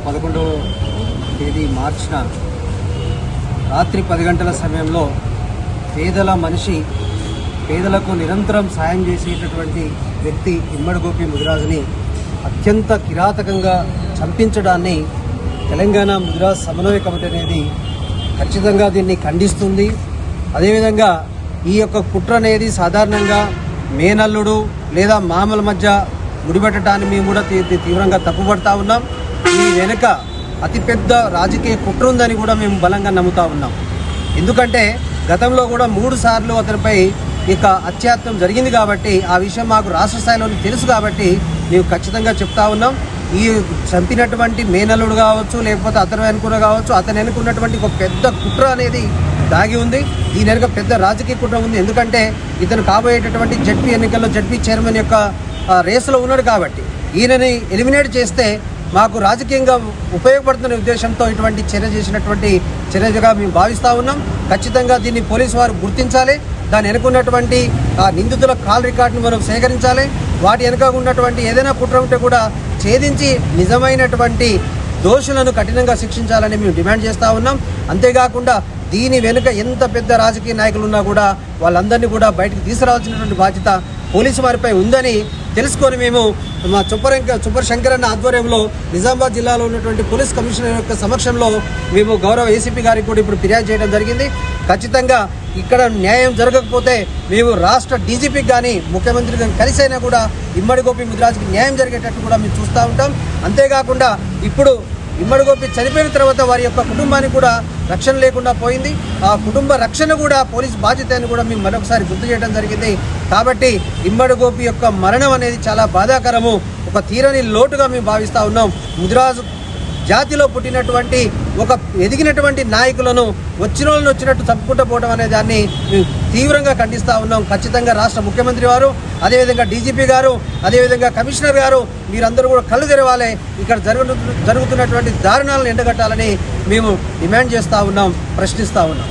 2011 తేదీ మార్చిన రాత్రి 10 గంటల సమయంలో పేదల మనిషి, పేదలకు నిరంతరం సాయం చేసేటటువంటి వ్యక్తి ఇమ్మడి గోపి ముదిరాజుని అత్యంత కిరాతకంగా చంపించడాన్ని తెలంగాణ ముదిరాజ్ సమన్వయ కమిటీ అనేది ఖచ్చితంగా దీన్ని ఖండిస్తుంది. అదేవిధంగా ఈ యొక్క కుట్ర అనేది సాధారణంగా మేనల్లుడు లేదా మామల మధ్య ముడిపెట్టడాన్ని మేము కూడా తీవ్రంగా తప్పుపడతా ఉన్నాం. ఈ వెనుక అతిపెద్ద రాజకీయ కుట్ర ఉందని కూడా మేము బలంగా నమ్ముతా ఉన్నాం. ఎందుకంటే గతంలో కూడా 3 సార్లు అతనిపై ఇక అత్యాత్యం జరిగింది కాబట్టి ఆ విషయం మాకు రాష్ట్ర స్థాయిలో తెలుసు కాబట్టి మేము ఖచ్చితంగా చెప్తా ఉన్నాం. ఈ చంపినటువంటి మేనల్లుడు కావచ్చు, లేకపోతే అతను వెనుకున్న కావచ్చు, అతను వెనుకున్నటువంటి ఒక పెద్ద కుట్ర అనేది దాగి ఉంది. దీని వెనుక పెద్ద రాజకీయ కుట్ర ఉంది. ఎందుకంటే ఇతను కాబోయేటటువంటి జడ్పీ ఎన్నికల్లో జడ్పీ చైర్మన్ యొక్క రేసులో ఉన్నాడు కాబట్టి ఈయనని ఎలిమినేట్ చేస్తే మాకు రాజకీయంగా ఉపయోగపడుతున్న ఉద్దేశంతో ఇటువంటి చర్య చేసినటువంటి చర్యగా మేము భావిస్తూ ఉన్నాం. ఖచ్చితంగా దీన్ని పోలీసు వారు గుర్తించాలి. దాని వెనుకున్నటువంటి నిందితుల కాల్ రికార్డును మనం సేకరించాలి. వాటి వెనుక ఉన్నటువంటి ఏదైనా కుట్ర ఉంటే కూడా ఛేదించి నిజమైనటువంటి దోషులను కఠినంగా శిక్షించాలని మేము డిమాండ్ చేస్తూ ఉన్నాం. అంతేకాకుండా దీని వెనుక ఎంత పెద్ద రాజకీయ నాయకులు ఉన్నా కూడా వాళ్ళందరినీ కూడా బయటకు తీసుకురావాల్సినటువంటి బాధ్యత పోలీసు వారిపై ఉందని తెలుసుకొని మేము మా చుప్పర్ శంకరన్న ఆధ్వర్యంలో నిజామాబాద్ జిల్లాలో ఉన్నటువంటి పోలీస్ కమిషనర్ యొక్క సమక్షంలో మేము గౌరవ ఏసీపీ గారికి కూడా ఇప్పుడు ఫిర్యాదు చేయడం జరిగింది. ఖచ్చితంగా ఇక్కడ న్యాయం జరగకపోతే మేము రాష్ట్ర డీజీపీకి కానీ ముఖ్యమంత్రి కానీ కలిసైనా కూడా ఇమ్మడి గోపి ముదిరాజుకి న్యాయం జరిగేటట్టు కూడా మేము చూస్తూ ఉంటాం. అంతేకాకుండా ఇప్పుడు ఇమ్మడి గోపి చనిపోయిన తర్వాత వారి యొక్క కుటుంబానికి కూడా రక్షణ లేకుండా పోయింది. ఆ కుటుంబ రక్షణ కూడా పోలీస్ బాధ్యత అని కూడా మేము మరొకసారి గుర్తు చేయడం జరిగింది. కాబట్టి ఇమ్మడి గోపి యొక్క మరణం అనేది చాలా బాధాకరము, ఒక తీరని లోటుగా మేము భావిస్తూ ఉన్నాం. ముదిరాజు జాతిలో పుట్టినటువంటి ఒక ఎదిగినటువంటి నాయకులను వచ్చినట్టు తప్పుకుంటూ పోవడం అనే దాన్ని మేము తీవ్రంగా ఖండిస్తూ ఉన్నాం. ఖచ్చితంగా రాష్ట్ర ముఖ్యమంత్రి వారు, అదేవిధంగా డీజీపీ గారు, అదేవిధంగా కమిషనర్ గారు మీరందరూ కూడా కళ్ళు తెరవాలి. ఇక్కడ జరుగుతున్నటువంటి దారుణాలను ఎండగట్టాలని మేము డిమాండ్ చేస్తూ ఉన్నాం, ప్రశ్నిస్తూ ఉన్నాం.